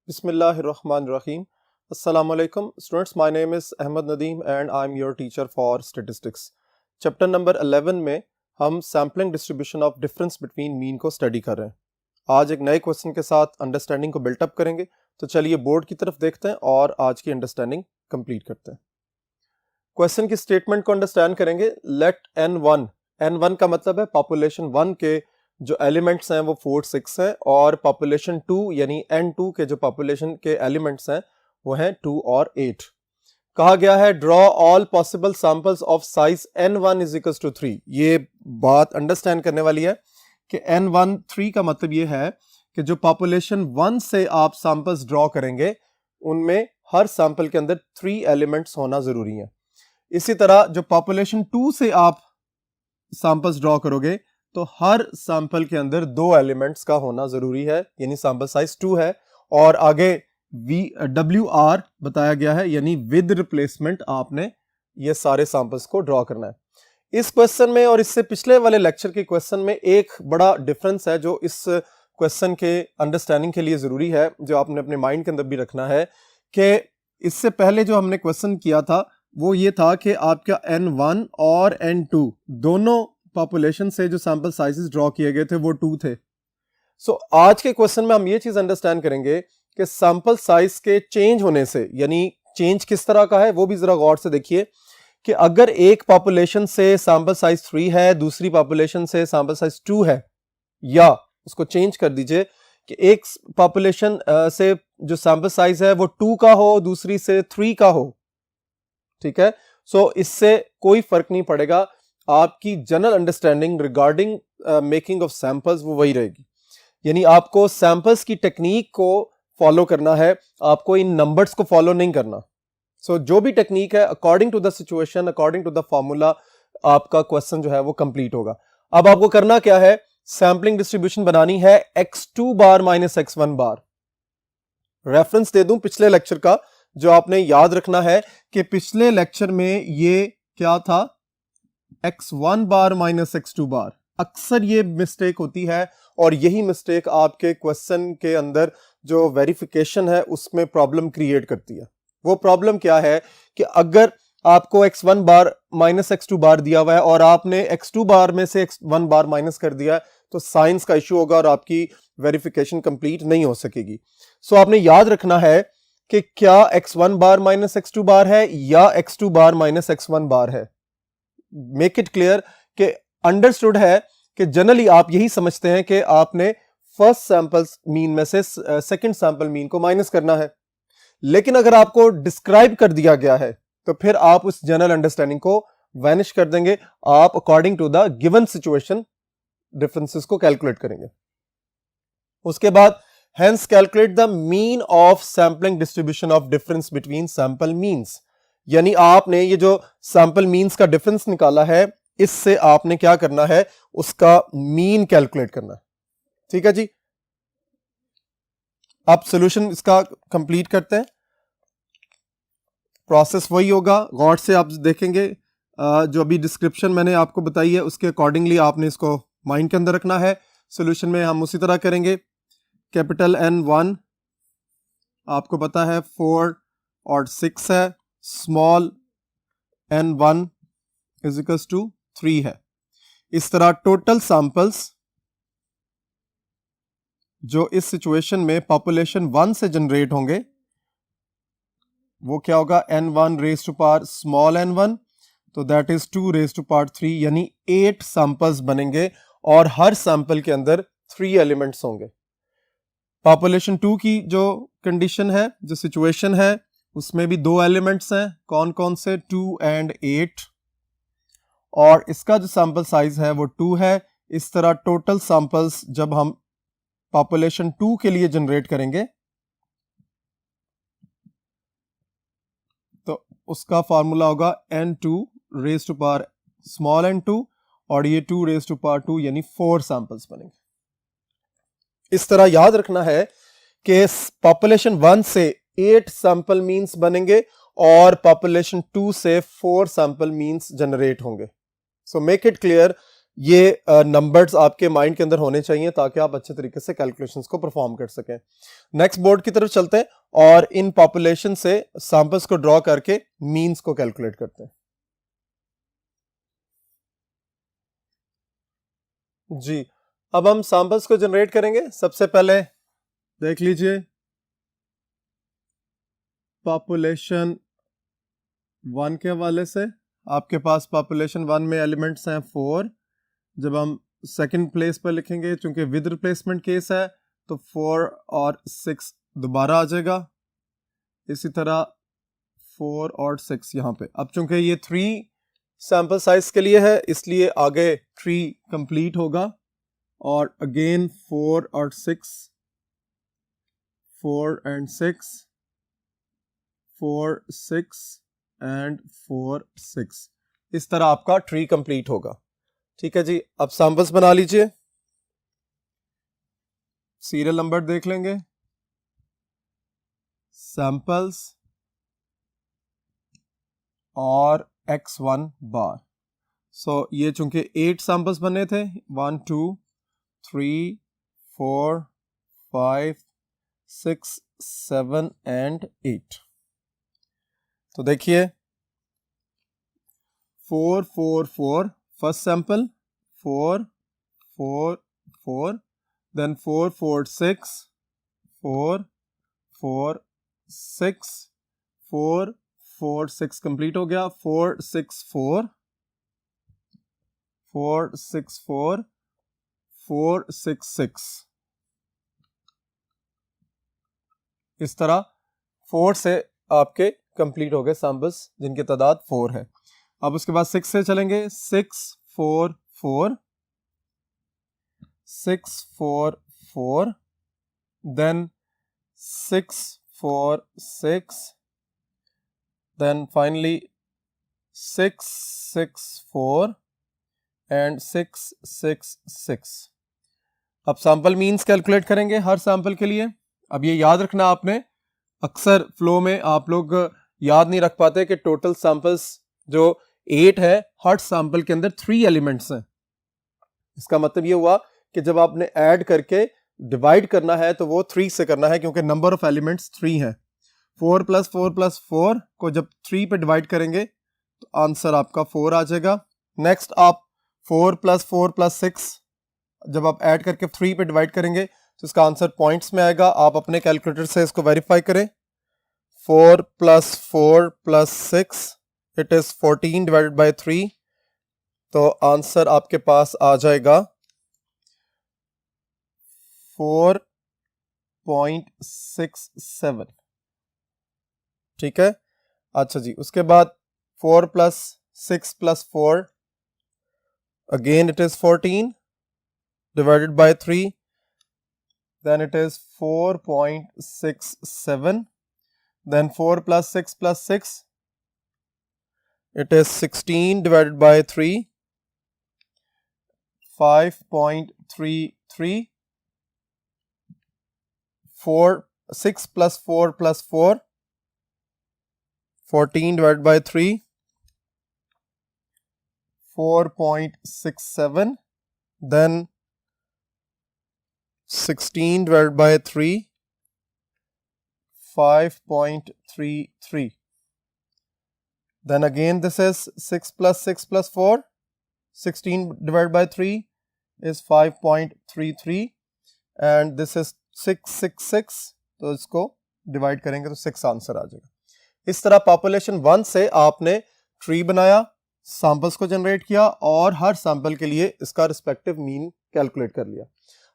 Bismillahirrahmanirrahim. Assalamualaikum. Students, my name is Ahmed Nadeem and I'm your teacher for statistics. Chapter number 11 में हम sampling distribution of difference between mean को study कर रहे हैं। आज एक नए क्वेश्चन के साथ अंडरस्टैंडिंग को बिल्टअप करेंगे। तो चलिए बोर्ड की तरफ देखते हैं और आज की अंडरस्टैंडिंग कंप्लीट करते हैं। क्वेश्चन की स्टेटमेंट को अंडरस्टैंड करेंगे। लेट n1 का मतलब है पॉपुलेशन 1 के जो एलिमेंट्स हैं वो 4 6 हैं और पॉपुलेशन 2 यानी n2 के जो पॉपुलेशन के एलिमेंट्स हैं वो हैं 2 और 8। कहा गया है draw all possible samples of size n1 is equals to 3। ये बात अंडरस्टैंड करने वाली है कि n1 3 का मतलब ये है कि जो पॉपुलेशन 1 से आप सैंपल्स ड्रॉ करेंगे उनमें हर सैंपल के अंदर 3 एलिमेंट्स होना जरूरी है। इसी तरह जो पॉपुलेशन 2 से आप सैंपल्स ड्रॉ करोगे तो हर सैंपल के अंदर 2 एलिमेंट्स का होना जरूरी है, यानी सैंपल साइज 2 है। और आगे WR बताया गया है, यानी विद रिप्लेसमेंट आपने ये सारे सैंपल्स को ड्रॉ करना है। इस क्वेश्चन में और इससे पिछले वाले लेक्चर के क्वेश्चन में एक बड़ा डिफरेंस है जो इस क्वेश्चन के अंडरस्टैंडिंग के लिए जरूरी है, जो आपने अपने माइंड के अंदर भी रखना है कि इससे पहले जो हमने क्वेश्चन किया था वो ये था कि आपका n1 और n2 दोनों पॉपुलेशन से जो सैंपल साइजेस ड्रॉ किए गए थे वो 2 थे। सो आज के क्वेश्चन में हम ये चीज अंडरस्टैंड करेंगे कि सैंपल साइज के चेंज होने से, यानी चेंज किस तरह का है वो भी जरा गौर से देखिए कि अगर एक पॉपुलेशन से सैंपल साइज 3 है, दूसरी पॉपुलेशन से सैंपल साइज 2 है, या उसको चेंज कर दीजिए कि एक पॉपुलेशन से जो सैंपल साइज है वो 2 का हो, दूसरी से 3 का हो, ठीक है। सो इससे कोई फर्क नहीं पड़ेगा, आपकी general understanding regarding making of samples वो वही रहेगी। यानी आपको सैंपल्स की टेक्निक को फॉलो करना है, आपको इन नंबर्स को फॉलो नहीं करना। सो जो भी टेक्निक है according to the situation, according to the formula आपका क्वेश्चन जो है वो कंप्लीट होगा। अब आपको करना क्या है, सैंपलिंग डिस्ट्रीब्यूशन बनानी है x2 बार माइनस x1 बार। रेफरेंस दे दूं पिछले लेक्चर का, जो आपने याद रखना है कि पिछले लेक्चर में ये क्या था, x1 बार माइनस x2 बार। अक्सर ये मिस्टेक होती है और यही मिस्टेक आपके क्वेश्चन के अंदर जो वेरिफिकेशन है उसमें प्रॉब्लम क्रिएट करती है। वो प्रॉब्लम क्या है कि अगर आपको x1 बार माइनस x2 बार दिया हुआ है और आपने x2 बार में से x1 बार माइनस कर दिया है तो साइंस का इश्यू होगा और आपकी वेरिफिकेशन कंप्लीट नहीं हो सकेगी। सो आपने याद रखना है कि क्या x1 बार माइनस x2 बार है या x2 बार माइनस x1 बार है। मेक इट क्लियर कि अंडरस्टूड है कि जनरली आप यही समझते हैं कि आपने फर्स्ट सैंपल मीन में से सेकंड सैंपल मीन को माइनस करना है, लेकिन अगर आपको डिस्क्राइब कर दिया गया है तो फिर आप उस जनरल अंडरस्टैंडिंग को वैनिश कर देंगे। आप according to the given situation differences को कैलकुलेट करेंगे। उसके बाद hence calculate the mean of sampling distribution of difference between sample means, यानी आपने ये जो सैंपल मीन्स का डिफरेंस निकाला है इससे आपने क्या करना है, उसका मीन कैलकुलेट करना है। ठीक है जी। अब सॉल्यूशन इसका कंप्लीट करते हैं। प्रोसेस वही होगा, गौर से आप देखेंगे जो अभी डिस्क्रिप्शन मैंने आपको बताई है उसके अकॉर्डिंगली आपने इसको माइंड के अंदर रखना है। सॉल्यूशन में हम उसी तरह करेंगे। कैपिटल N1 आपको पता है 4 और 6 है, small n1 is equals to 3 है। इस तरह टोटल सैंपल्स जो इस सिचुएशन में पॉपुलेशन 1 से जनरेट होंगे वो क्या होगा, n1 raise to power small n1, तो that is 2 raise to power 3, यानी 8 सैंपल्स बनेंगे और हर सैंपल के अंदर 3 एलिमेंट्स होंगे। पॉपुलेशन 2 की जो कंडीशन है, जो सिचुएशन है, उसमें भी 2 एलिमेंट्स हैं। कौन कौन से, 2 and 8, और इसका जो सैंपल साइज है वो 2 है। इस तरह टोटल सैंपल्स जब हम पॉपुलेशन 2 के लिए जनरेट करेंगे तो उसका फार्मूला होगा n2 raise to power small n2 और ये 2 रेज टू पावर 2, यानी 4 सैंपल्स बनेंगे। इस तरह याद रखना है कि पॉपुलेशन 1 से 8 सैंपल मीन्स बनेंगे और पॉपुलेशन 2 से 4 सैंपल मीन्स जनरेट होंगे। सो मेक इट क्लियर, ये नंबर्स आपके माइंड के अंदर होने चाहिए ताकि आप अच्छे तरीके से कैलकुलेशंस को परफॉर्म कर सकें। नेक्स्ट बोर्ड की तरफ चलते हैं और इन पॉपुलेशन से सैंपल्स को ड्रॉ करके मीन्स को कैलकुलेट करते हैं। जी, अब हम सैंपल्स को जनरेट करेंगे। सबसे पहले देख लीजिए, पॉपुलेशन 1 के हवाले से आपके पास पॉपुलेशन 1 में एलिमेंट्स हैं 4। जब हम सेकंड प्लेस पर लिखेंगे, चूंकि विद रिप्लेसमेंट केस है तो 4 और 6 दोबारा आ जाएगा। इसी तरह 4 और 6 यहाँ पे। अब चूंकि ये 3 सैंपल साइज के लिए है इसलिए आगे 3 कंप्लीट होगा और अगेन 4 और 6, 4 एंड 6, 4 6 एंड 4 6, इस तरह आपका ट्री कंप्लीट होगा। ठीक है जी, अब सैंपल्स बना लीजिए। सीरियल नंबर देख लेंगे, सैंपल्स और x1 बार। सो ये चूंकि 8 सैंपल्स बने थे, 1 2 3 4 5 6 7 एंड 8। तो देखिए 4 4 4 फर्स्ट सैंपल, 4 4 4, देन 4 4 6 4 4 6 4 4 6 कंप्लीट हो गया, 4 6 4 4 6 4 4 6 6, इस तरह 4 से आपके कंप्लीट हो गए सैंपल्स जिनकी तादाद 4 है। अब उसके बाद 6 से चलेंगे, 6 4 4 6 4 4, देन 6 4 6, then finally 6 6 4 and 6 6 6। अब सैंपल मीन्स कैलकुलेट करेंगे हर सैंपल के लिए। अब ये याद रखना आपने, अक्सर फ्लो में आप लोग याद नहीं रख पाते कि टोटल सैंपल्स जो 8 है, हर सैंपल के अंदर 3 एलिमेंट्स हैं। इसका मतलब ये हुआ कि जब आपने ऐड करके डिवाइड करना है तो वो 3 से करना है, क्योंकि नंबर ऑफ एलिमेंट्स 3 हैं। 4 + 4 + 4 को जब 3 पे डिवाइड करेंगे तो आंसर आपका 4 आ जाएगा। नेक्स्ट आप 4 + 4 + 6 जब आप ऐड करके 3 पे डिवाइड करेंगे तो इसका आंसर पॉइंट्स में आएगा। आप अपने कैलकुलेटर से इसको वेरीफाई करें। 4 + 4 + 6 इट इज 14 डिवाइडेड बाय 3, तो आंसर आपके पास आ जाएगा 4.67। ठीक है, अच्छा जी। उसके बाद 4 + 6 + 4, again it is 14 divided by 3, then it is 4.67, then 4 + 6 + 6, it is 16 divided by 3, 5.33, 6 + 4 + 4, 14 divided by 3, 4.67, then 16 divided by 3, 5.33, then again this is 6 + 6 + 4, 16 divided by 3 is 5.33 and this is 666, तो इसको डिवाइड करेंगे तो 6 आंसर आ जाएगा। इस तरह पॉपुलेशन 1 से आपने tree बनाया, सैंपल्स को जनरेट किया और हर सैंपल के लिए इसका रिस्पेक्टिव मीन कैलकुलेट कर लिया।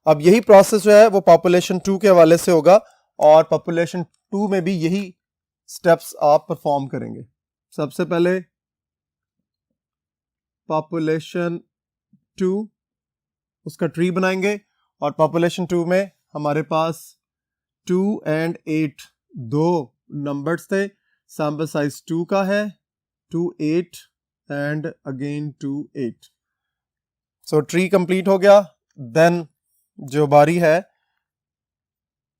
अब यही प्रोसेस जो है वो पॉपुलेशन 2 के हवाले से होगा और पॉपुलेशन 2 में भी यही स्टेप्स आप परफॉर्म करेंगे। सबसे पहले पॉपुलेशन 2 उसका ट्री बनाएंगे और पॉपुलेशन 2 में हमारे पास 2 and 8 दो नंबर्स थे। सैंपल साइज 2 का है, 2 8 and again 2 8। So tree complete हो गया। देन जो बारी है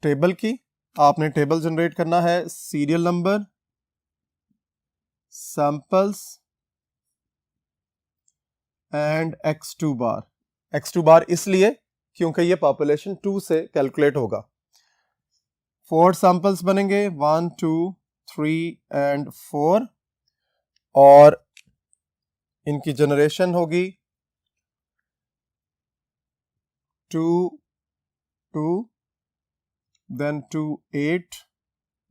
टेबल की, आपने टेबल जनरेट करना है। Serial number, samples and x2 bar. x2 बार इसलिए क्योंकि ये पॉपुलेशन 2 से कैलकुलेट होगा। 4 सैंपल्स बनेंगे 1 2 3 एंड 4 और इनकी जनरेशन होगी 2 2 then 2 8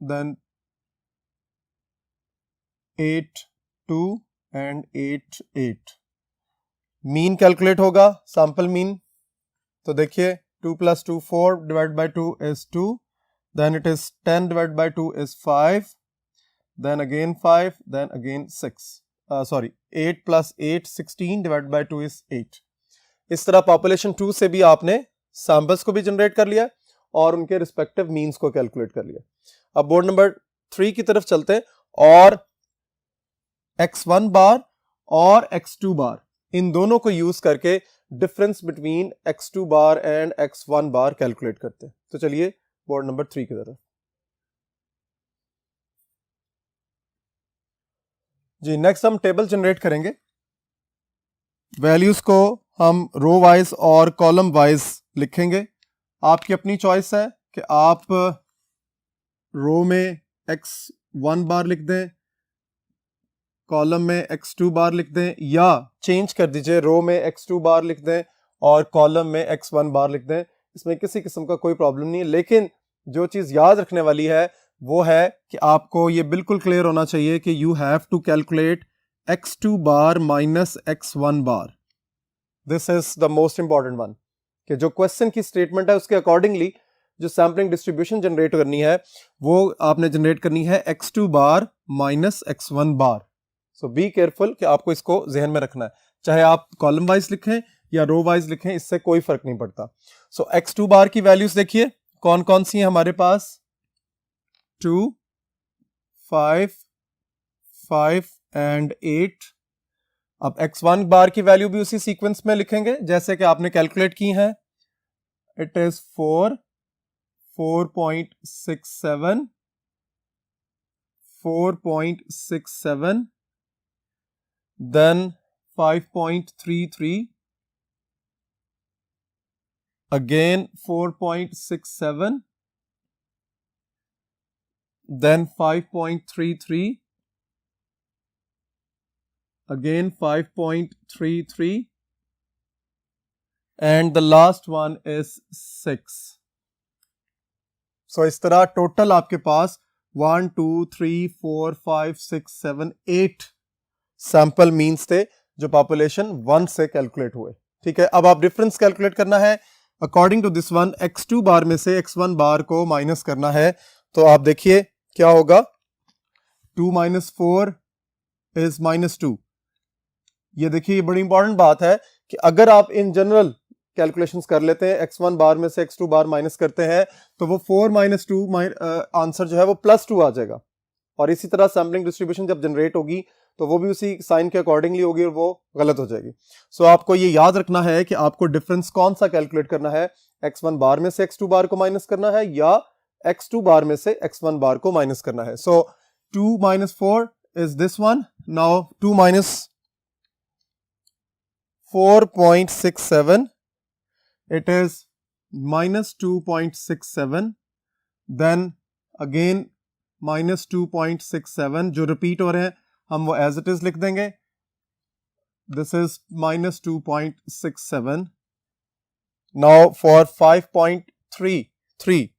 then 8 2 and 8 8। Mean calculate होगा, सैंपल मीन। तो देखिए 2 plus 2 4 divided by 2 is 2, then it is 10 divided by 2 is 5, then again 5, then again 6, 8 plus 8 16 divided by 2 is 8। इस तरह पॉपुलेशन 2 से भी आपने सैंपल्स को भी जनरेट कर लिया और उनके रिस्पेक्टिव मीन्स को कैलकुलेट कर लिया। अब बोर्ड नंबर 3 की तरफ चलते हैं और x1 बार और x2 बार इन दोनों को यूज करके difference between x2 bar and x1 bar calculate करते हैं। तो चलिए बोर्ड नंबर 3 की तरफ। जी नेक्स्ट हम टेबल जनरेट करेंगे। वैल्यूज को हम रो वाइज और कॉलम वाइज लिखेंगे। आपकी अपनी चॉइस है कि आप रो में x1 बार लिख दें, कॉलम में x2 बार लिख दें, या चेंज कर दीजिए रो में x2 बार लिख दें और कॉलम में x1 बार लिख दें। इसमें किसी किस्म का कोई प्रॉब्लम नहीं है, लेकिन जो चीज़ याद रखने वाली है वो है कि आपको ये बिल्कुल क्लियर होना चाहिए कि you have to calculate x2 bar minus x1 bar. This is the most important one कि जो क्वेश्चन की स्टेटमेंट है उसके अकॉर्डिंगली जो सैम्पलिंग डिस्ट्रीब्यूशन जनरेट करनी है वो आपने जनरेट करनी है x2 bar minus x1 bar. So be careful कि आपको इसको जहन में रखना है, चाहे आप कॉलम वाइज लिखें या रो वाइज लिखें, इससे कोई फर्क नहीं पड़ता। सो x2 बार की वैल्यूज देखिए कौन कौन सी हैं हमारे पास, 2 5 5 एंड 8। अब x1 बार की वैल्यू भी उसी सीक्वेंस में लिखेंगे जैसे कि आपने कैलकुलेट की है। It is 4 4.67 4.67 then 5.33 again 4.67 then 5.33 again 5.33 and the last one is 6। So इस तरह टोटल आपके पास 1 2 3 4 5 6 7 8 सैंपल मीन्स थे जो पॉपुलेशन 1 से कैलकुलेट हुए। ठीक है, अब आप डिफरेंस कैलकुलेट करना है according to this one. x2 bar में से x1 बार को माइनस करना है, तो आप देखिए क्या होगा, 2 minus 4 is -2। ये देखिए, ये बड़ी इंपॉर्टेंट बात है कि अगर आप इन जनरल कैलकुलेशंस कर लेते हैं, x1 बार में से x2 बार माइनस करते हैं तो वो 4 - 2 आंसर जो है वो +2 आ जाएगा। और इसी तरह सैम्पलिंग डिस्ट्रीब्यूशन जब जनरेट होगी तो वो भी उसी साइन के अकॉर्डिंगली होगी और वो गलत हो जाएगी। सो आपको ये याद रखना है कि आपको डिफरेंस कौन सा कैलकुलेट करना है, x1 बार में से x2 बार को माइनस करना है या x2 बार में से x1 बार को माइनस करना है। सो 2 - 4 is this one. Now 2 minus 4.67, it is -2.67, then again -2.67 जो रिपीट हो रहे हैं हम वो एज इट इज लिख देंगे। This is -2.67। नाउ फॉर 5.33,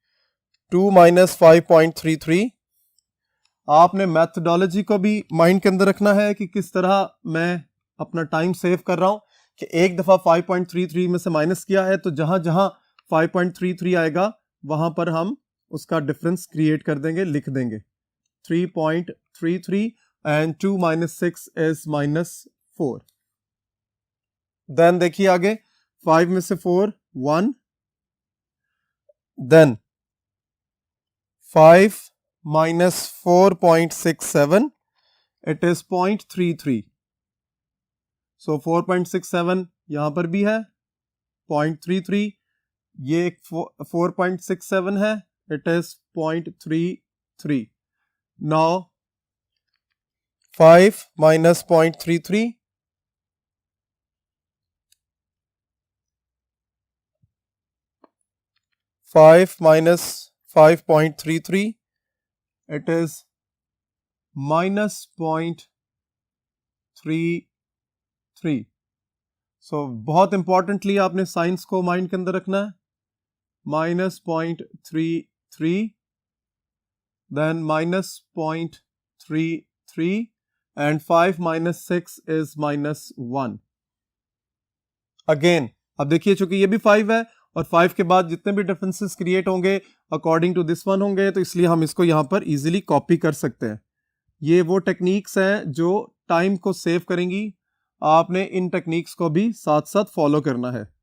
2 - 5.33, आपने मैथडोलॉजी को भी माइंड के अंदर रखना है कि किस तरह मैं अपना टाइम सेव कर रहा हूं कि एक दफा 5.33 में से माइनस किया है तो जहां जहां 5.33 आएगा वहां पर हम उसका डिफरेंस क्रिएट कर देंगे, लिख देंगे 3.33 एंड 2 - 6 is -4। देन देखिए आगे, 5 में से 4 1, देन 5 - 4.67, it is 0.33। सो 4.67 यहां पर भी है, 0.33 ये 4.67 है, it is 0.33। Now 5 - 0.33 5 minus 5.33, it is minus 0.33. सो बहुत इंपॉर्टेंटली आपने साइंस को माइंड के अंदर रखना है. minus 0.33, then minus 0.33, and 5 minus 6 is minus 1. Again अब देखिए चूंकि ये भी 5 है और 5 के बाद जितने भी डिफरेंसेस क्रिएट होंगे अकॉर्डिंग टू दिस वन होंगे, तो इसलिए हम इसको यहाँ पर इजीली कॉपी कर सकते हैं. ये वो टेक्निक्स हैं जो टाइम को सेव करेंगी. आपने इन टेक्निक्स को भी साथ साथ फॉलो करना है.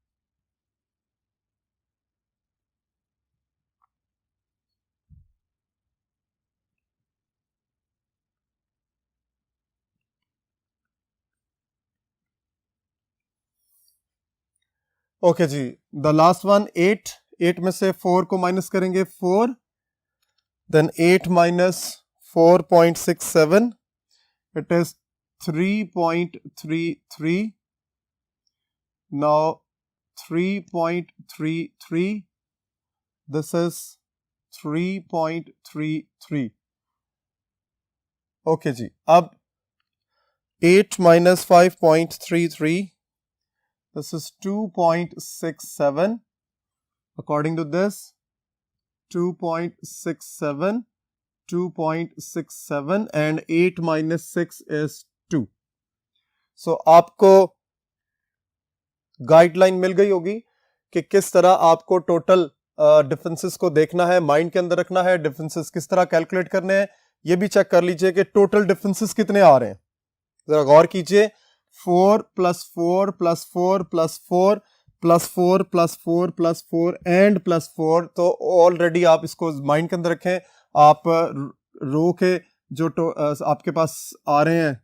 ओके जी, द लास्ट वन 8 में से 4 को माइनस करेंगे 4, then 8 minus 4.67, it is 3.33. Now 3.33, this is 3.33. Okay जी, अब 8 minus 5.33, this is 2.67. According to this, 2.67, 2.67, and 8 minus 6 is 2. So आपको गाइडलाइन मिल गई होगी कि किस तरह आपको टोटल डिफरेंसेस को देखना है, माइंड के अंदर रखना है, डिफरेंसेस किस तरह कैलकुलेट करने हैं. ये भी चेक कर लीजिए कि टोटल डिफरेंसेस कितने आ रहे हैं. जरा गौर कीजिए. 4 plus 4 plus 4 plus 4 plus 4 plus 4 plus 4 and plus 4. तो ऑलरेडी आप इसको माइंड के अंदर रखें. आप रो के जो आपके पास आ रहे हैं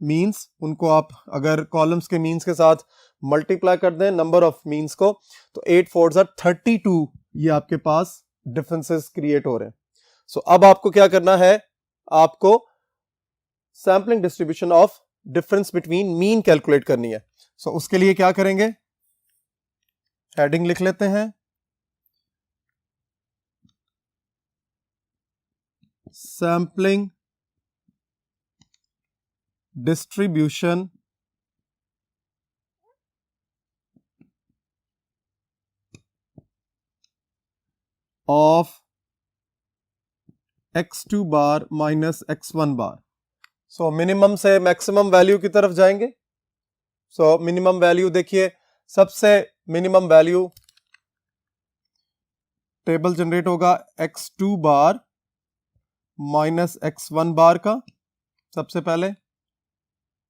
मीन्स, उनको आप अगर कॉलम्स के मीन्स के साथ मल्टीप्लाई कर दें नंबर ऑफ मीन्स को, तो 8 4s are 32. ये आपके पास डिफरेंसेस क्रिएट हो रहे हैं. सो अब आपको क्या करना है, आपको sampling distribution of difference between mean calculate करनी है. सो उसके लिए क्या करेंगे, हेडिंग लिख लेते हैं, sampling distribution of x2 bar minus x1 bar. So minimum से मैक्सिमम वैल्यू की तरफ जाएंगे. सो मिनिमम वैल्यू देखिए, सबसे मिनिमम वैल्यू टेबल जनरेट होगा x2 बार माइनस x1 बार का सबसे पहले.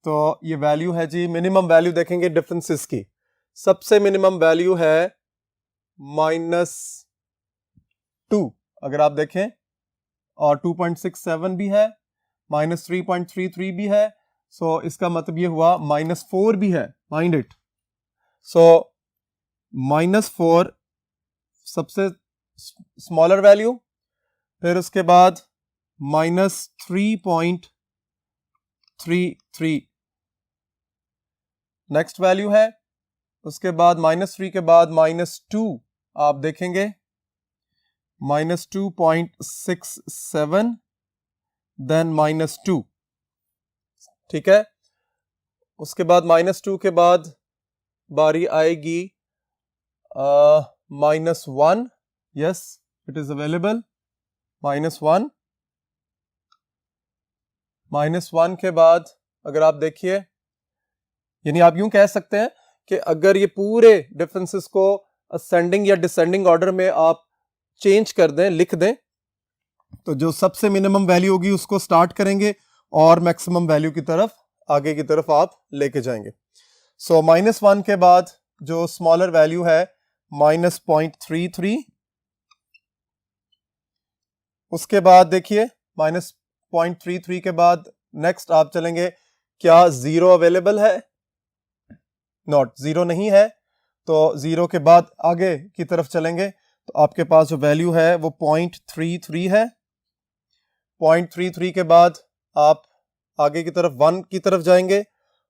तो ये वैल्यू है जी, मिनिमम वैल्यू देखेंगे डिफरेंसेस की. सबसे मिनिमम वैल्यू है -2 अगर आप देखें, और 2.67 भी है, -3.33 भी है. सो इसका मतलब ये हुआ -4 भी है, माइंड इट. सो -4 सबसे स्मॉलर वैल्यू, फिर उसके बाद -3.33 नेक्स्ट वैल्यू है. उसके बाद -3 के बाद -2 आप देखेंगे, -2.67, देन -2. ठीक है. उसके बाद -2 के बाद बारी आएगी -1. Yes, it is available. -1. -1 के बाद अगर आप देखिए, यानी आप यूं कह सकते हैं कि अगर ये पूरे डिफरेंसेस को असेंडिंग या डिसेंडिंग ऑर्डर में आप चेंज कर दें, लिख दें, तो जो सबसे मिनिमम वैल्यू होगी उसको स्टार्ट करेंगे और मैक्सिमम वैल्यू की तरफ, आगे की तरफ आप लेके जाएंगे. सो -1 के बाद जो स्मॉलर वैल्यू है -0.33. उसके बाद देखिए -0.33 के बाद नेक्स्ट आप चलेंगे, क्या जीरो अवेलेबल है? नॉट, जीरो नहीं है. तो जीरो के बाद आगे की तरफ चलेंगे तो आपके पास जो वैल्यू है वो 0.33 है. 0.33 के बाद आप आगे की तरफ 1 की तरफ जाएंगे.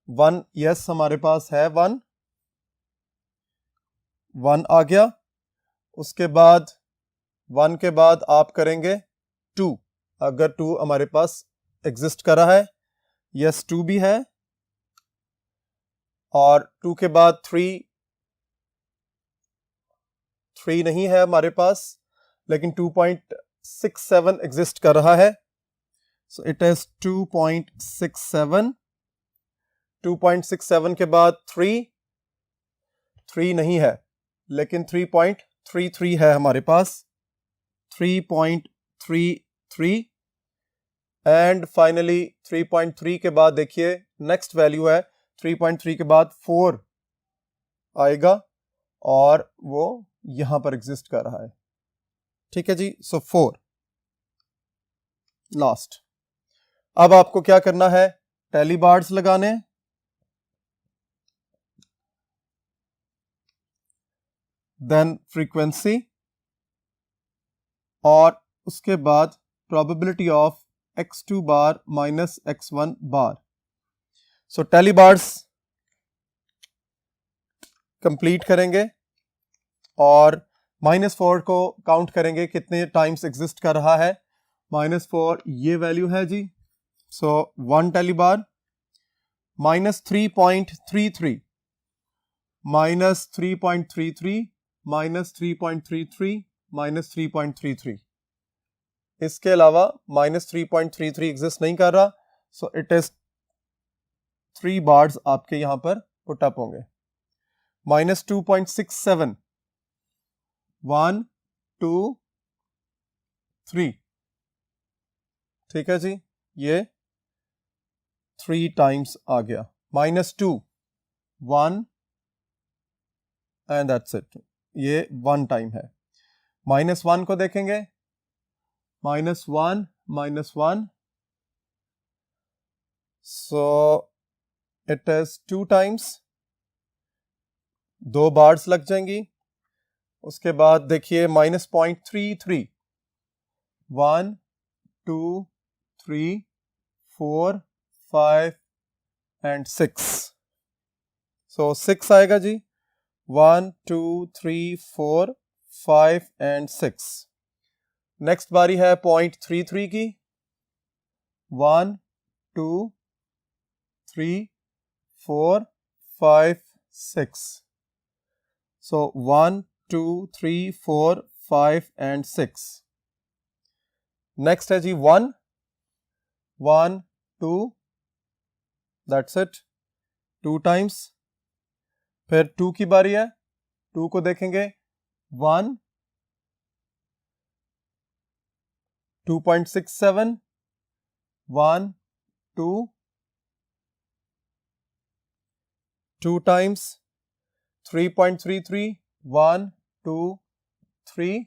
1, यस हमारे पास है 1 आ गया. उसके बाद 1 के बाद आप करेंगे 2, अगर 2 हमारे पास एग्जिस्ट कर रहा है, यस 2 भी है, और 2 के बाद 3 नहीं है हमारे पास, लेकिन 2.67 एग्जिस्ट कर रहा है, सो इट इज 2.67। 2.67 के बाद 3 नहीं है, लेकिन 3.33 है हमारे पास, 3.33, एंड फाइनली 3.3 के बाद देखिए नेक्स्ट वैल्यू है, 3.3 के बाद 4 आएगा और वो यहां पर एग्जिस्ट कर रहा है। ठीक है जी, सो 4 लास्ट। अब आपको क्या करना है, टैली बार्स लगाने, देन फ्रीक्वेंसी, और उसके बाद probability of x2 bar minus x1 bar. So tally bars complete करेंगे और -4 को काउंट करेंगे कितने टाइम्स एग्जिस्ट कर रहा है। -4 ये वैल्यू है जी, सो 1 टैली बार, -3.33, -3.33, -3.33, -3.33, इसके अलावा -3.33 एग्जिस्ट नहीं कर रहा, सो इट इज 3 बार्स आपके यहां पर पुट अप होंगे। -2.67, 1 2 3, ठीक है जी, ये 3 टाइम्स आ गया। -2, 1 एंड दैट्स इट, ये 1 टाइम है। -1 को देखेंगे, -1, -1, so it is 2 times, 2 bars लग जाएंगी। उसके बाद देखिए -0.33, 1 2 3 4 5 एंड 6, सो 6 आएगा जी, 1 2 3 4 5 एंड 6। नेक्स्ट बारी है 0.33 की, 1 2 3 4 5 6, so 1 2 3 4 5 and 6। नेक्स्ट है जी 1 1 2, दैट्स इट, 2 टाइम्स। फिर 2 की बारी है, 2 को देखेंगे, 1 2.67, 1 2 2 times, 3.33, 1 2 3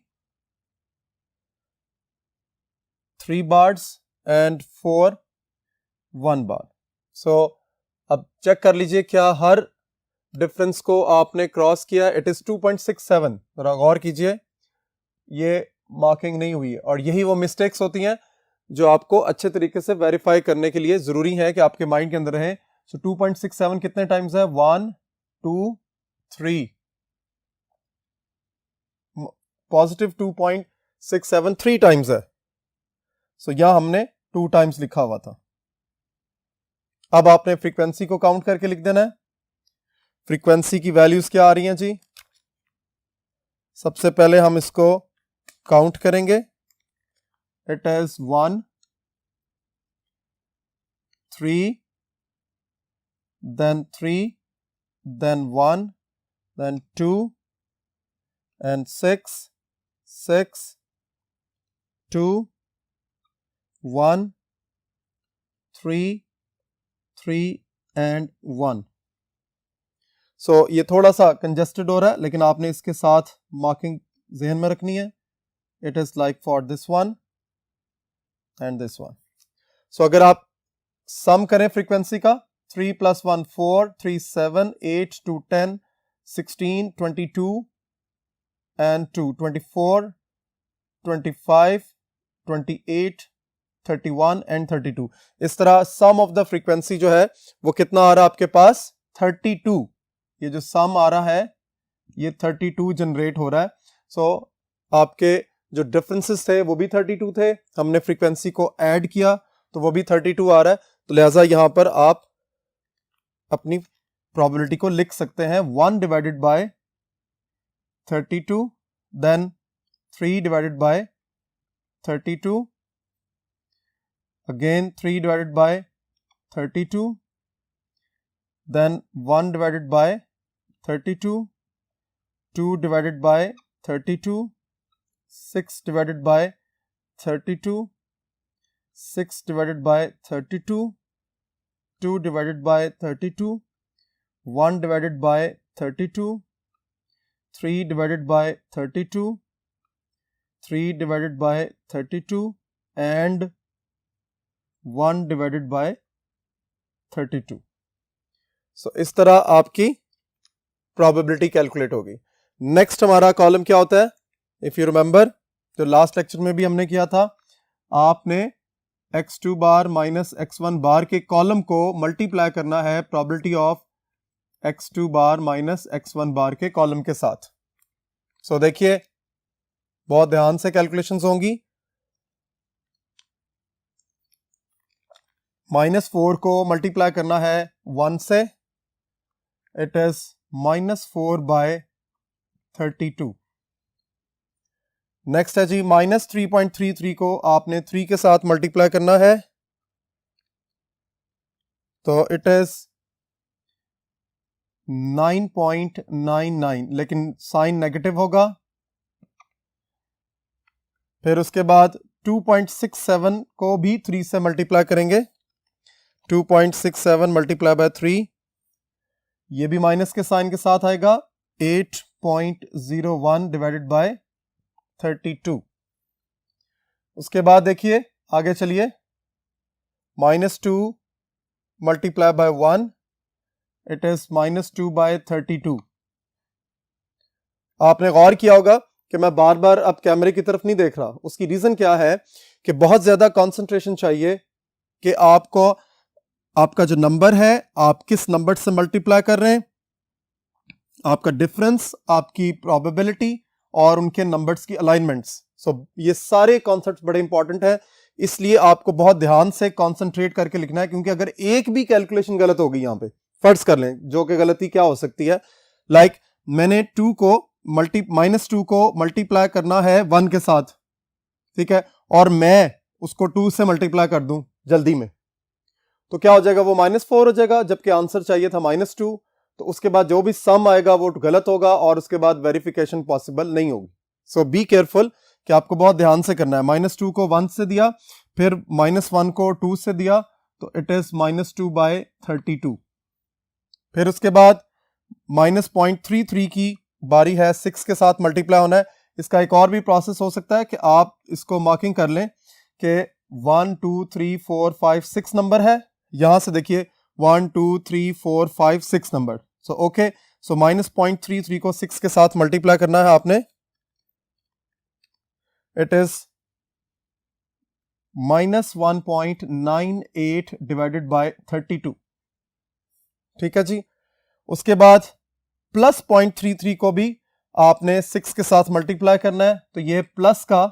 3 bars and 4 1 bar। सो अब चेक कर लीजिए क्या हर डिफरेंस को आपने क्रॉस किया। इट इज 2.67, जरा गौर कीजिए, ये मार्किंग नहीं हुई है, और यही वो मिस्टेक्स होती हैं जो आपको अच्छे तरीके से वेरीफाई करने के लिए जरूरी है कि आपके माइंड के अंदर रहे। सो 2.67 कितने टाइम्स है, 1 2 3, पॉजिटिव 2.67 3 टाइम्स है, सो यहां हमने 2 टाइम्स लिखा हुआ था। अब आपने फ्रीक्वेंसी को काउंट करके लिख देना है। फ्रीक्वेंसी की वैल्यूज क्या आ रही हैं जी, सबसे पहले हम इसको काउंट करेंगे। It is 1 3, then 3, then 1, then 2 and 6 6 2 1 3 3 and 1। सो ये थोड़ा सा कंजेस्टेड हो रहा है, लेकिन आपने इसके साथ मार्किंग जहन में रखनी है। It is like for this one and this one. So अगर आप सम करें फ्रीक्वेंसी का, 3 + 1 4, 3 7, 8 2 10, 16 22 and 2 24, 25 28 31 and 32। इस तरह सम ऑफ द फ्रीक्वेंसी जो है वो कितना आ रहा है आपके पास, 32। ये जो सम आ रहा है ये 32 जनरेट हो रहा है। सो आपके जो डिफरेंसेस थे वो भी 32 थे, हमने फ्रीक्वेंसी को ऐड किया तो वो भी 32 आ रहा है, तो लिहाजा यहां पर आप अपनी प्रोबेबिलिटी को लिख सकते हैं 1 divided by 32, then 3 divided by 32, again 3 divided by 32, then 1 divided by 32, 2 divided by 32, 6 divided by 32, 6 divided by 32, 2 divided by 32, 1 divided by 32, 3 divided by 32, 3 divided by 32, and 1 divided by 32. So इस तरह आपकी प्रोबेबिलिटी कैलकुलेट होगी। Next हमारा column क्या होता है? If you remember, जो last lecture में भी हमने किया था, आपने x2 बार माइनस x1 बार के कॉलम को मल्टीप्लाई करना है probability of x2 bar minus x1 बार के कॉलम के साथ। सो देखिए, बहुत ध्यान से कैलकुलेशंस होंगी। -4 को मल्टीप्लाई करना है 1 से, इट इज -4 बाय 32। नेक्स्ट है जी -3.33 को आपने 3 के साथ मल्टीप्लाई करना है, तो इट इज 9.99, लेकिन साइन नेगेटिव होगा। फिर उसके बाद 2.67 को भी 3 से मल्टीप्लाई करेंगे, 2.67 मल्टीप्लाई बाय 3, ये भी माइनस के साइन के साथ आएगा, 8.01 डिवाइडेड बाय 32। उसके बाद देखिए आगे चलिए, -2 multiply by 1, it is -2 by 32। आपने गौर किया होगा कि मैं बार बार अब कैमरे की तरफ नहीं देख रहा। उसकी रीजन क्या है कि बहुत ज्यादा कंसंट्रेशन चाहिए कि आपको आपका जो नंबर है आप किस नंबर से मल्टीप्लाई कर रहे हैं, आपका डिफरेंस, आपकी प्रोबेबिलिटी और उनके नंबर्स की अलाइनमेंट्स। सो ये सारे कॉन्सेप्ट्स बड़े इंपॉर्टेंट है, इसलिए आपको बहुत ध्यान से कंसंट्रेट करके लिखना है, क्योंकि अगर एक भी कैलकुलेशन गलत होगी यहां पे, फर्ज कर लें, जो कि गलती क्या हो सकती है, लाइक मैंने -2 को मल्टीप्लाई करना है 1 के साथ, ठीक है, और मैं उसको 2 से मल्टीप्लाई कर दूं जल्दी में, तो क्या हो जाएगा, वो -4 हो जाएगा, जबकि आंसर चाहिए था -2। तो उसके बाद जो भी सम आएगा वो गलत होगा और उसके बाद वेरिफिकेशन पॉसिबल नहीं होगी। सो बी केयरफुल कि आपको बहुत ध्यान से करना है। -2 को 1 से दिया, फिर -1 को 2 से दिया, तो इट इज -2 बाय 32। फिर उसके बाद -0.33 की बारी है, 6 के साथ मल्टीप्लाई होना है। इसका एक और भी प्रोसेस हो सकता है कि आप इसको मार्किंग कर लें कि 1 2 3 4 5 6 नंबर है, यहां से देखिए 1 2 3 4 5 6 नंबर। सो ओके, सो -0.33 को 6 के साथ मल्टीप्लाई करना है आपने, इट इज -1.98 डिवाइडेड बाय 32। ठीक है जी। उसके बाद +0.33 को भी आपने 6 के साथ मल्टीप्लाई करना है, तो ये प्लस का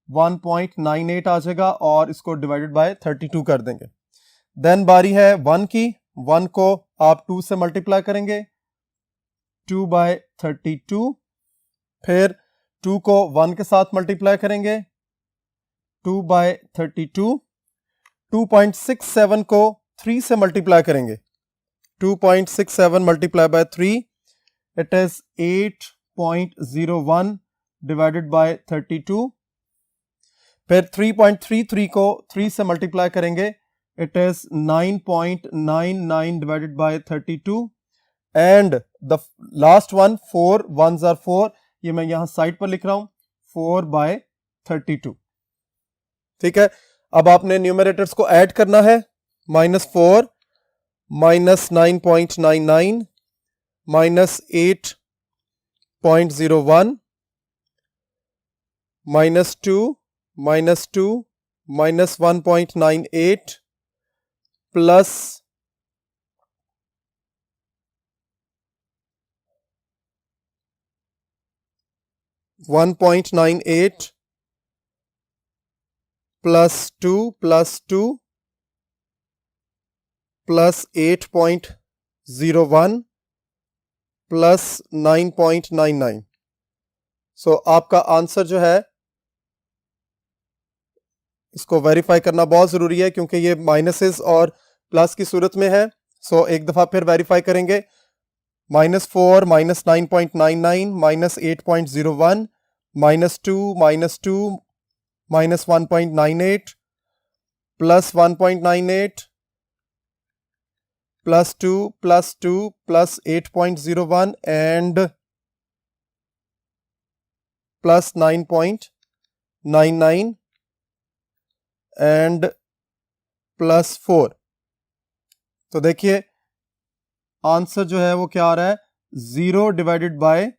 1.98 आ जाएगा और इसको डिवाइडेड बाय 32 कर देंगे। देन बारी है 1 की, 1 को आप 2 से मल्टीप्लाई करेंगे, 2 बाय 32। फिर 2 को 1 के साथ मल्टीप्लाई करेंगे, 2 बाय 32। 2.67 को 3 से मल्टीप्लाई करेंगे, 2.67 multiply by 3, it is 8.01 divided by 32। फिर 3.33 को 3 से मल्टीप्लाई करेंगे, it is 9.99 divided by 32। And the last one, 4 1s are 4, ये मैं यहां साइड पर लिख रहा हूं, 4 बाय 32। ठीक है, अब आपने न्यूमरेटर्स को ऐड करना है, -4 -9.99 -8.01 -2 -2 -1.98 plus 1.98 plus 2 plus 2 plus 8.01 plus 9.99। सो आपका आंसर जो है, इसको वेरीफाई करना बहुत ज़रूरी है क्योंकि ये माइनसेस और प्लस की सूरत में है। सो एक दफ़ा फिर वेरीफाई करेंगे। -4 -9.99 -8.01 -2 -1.98 plus 1.98 plus 2 plus 2 plus 8.01 and plus 9.99 and plus 4। तो देखिए आंसर जो है वो क्या आ रहा है, 0 डिवाइडेड बाय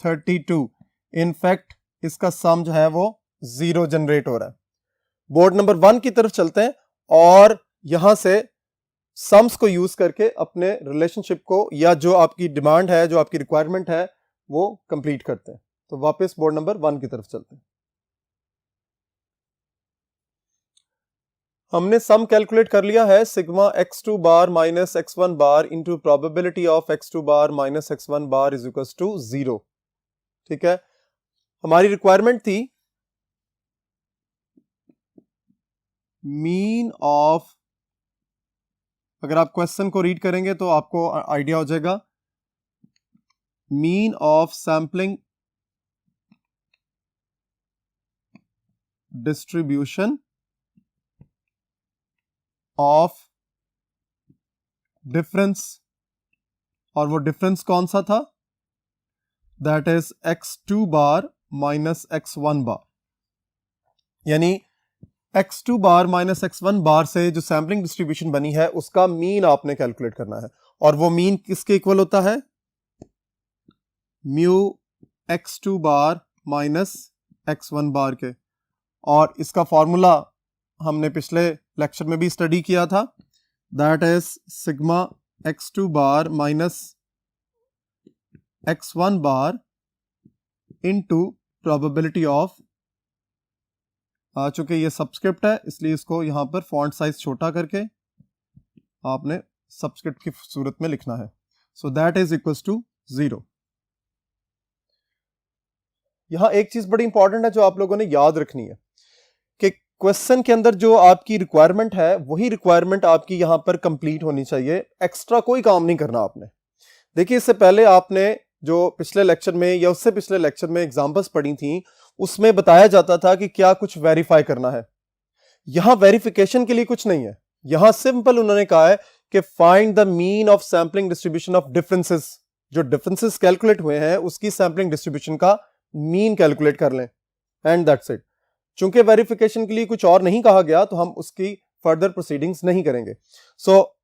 32। इनफैक्ट इसका सम जो है वो 0 जनरेट हो रहा है। बोर्ड नंबर 1 की तरफ चलते हैं और यहां से सम्स को यूज करके अपने रिलेशनशिप को या जो आपकी डिमांड है, जो आपकी रिक्वायरमेंट है, वो कंप्लीट करते हैं। तो वापस बोर्ड नंबर 1 की तरफ चलते हैं। हमने सम कैलकुलेट कर लिया है, sigma x2 bar minus x1 bar into probability of x2 bar minus x1 bar is equal to 0। ठीक है, हमारी रिक्वायरमेंट थी मीन ऑफ, अगर आप क्वेश्चन को रीड करेंगे तो आपको आइडिया हो जाएगा, mean of sampling distribution of difference, और वो डिफरेंस कौन सा था, that is x2 bar minus x1 बार। यानी x2 बार माइनस x1 बार से जो सैम्पलिंग डिस्ट्रीब्यूशन बनी है उसका मीन आपने कैलकुलेट करना है, और वो मीन किसके इक्वल होता है, mu x2 bar minus x1 बार के। और इसका फॉर्मूला हमने पिछले लेक्चर में भी स्टडी किया था, that is sigma x2 bar minus x1 bar into probability of, चूंकि ये सबस्क्रिप्ट है इसलिए इसको यहां पर फॉन्ट साइज छोटा करके आपने सबस्क्रिप्ट की सूरत में लिखना है। So that is equals to 0। यहां एक चीज बड़ी इंपॉर्टेंट है जो आप लोगों ने याद रखनी है कि क्वेश्चन के अंदर जो आपकी रिक्वायरमेंट है वही रिक्वायरमेंट आपकी यहां पर कंप्लीट होनी चाहिए, एक्स्ट्रा कोई काम नहीं करना आपने। देखिए इससे पहले आपने जो पिछले लेक्चर में या उससे पिछले लेक्चर में एग्जांपल्स पढ़ी थी उसमें बताया जाता था कि क्या कुछ वेरीफाई करना है। यहां वेरिफिकेशन के लिए कुछ नहीं है, यहां सिंपल उन्होंने कहा है कि find the mean of sampling distribution of differences. जो डिफरेंसेस कैलकुलेट हुए हैं उसकी सैम्पलिंग डिस्ट्रीब्यूशन का मीन कैलकुलेट कर लें, एंड दैट्स इट। चूंकि वेरिफिकेशन के लिए कुछ और नहीं कहा गया तो हम उसकी फर्दर प्रोसीडिंग्स नहीं करेंगे। So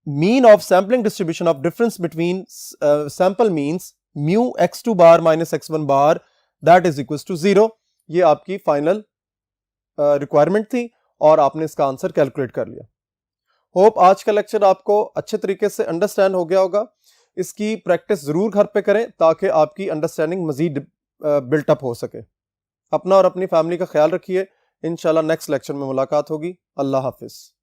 mean of sampling distribution of difference between sample means mu x2 bar minus x1 bar that is equal to 0। ये आपकी फाइनल रिक्वायरमेंट थी और आपने इसका आंसर कैलकुलेट कर लिया। होप आज का लेक्चर आपको अच्छे तरीके से अंडरस्टैंड हो गया होगा। इसकी प्रैक्टिस जरूर घर पे करें ताकि आपकी अंडरस्टैंडिंग मजीद बिल्टअप हो सके। अपना और अपनी फैमिली का ख्याल रखिए। इंशाल्लाह नेक्स्ट लेक्चर में मुलाकात होगी। अल्लाह हाफिज।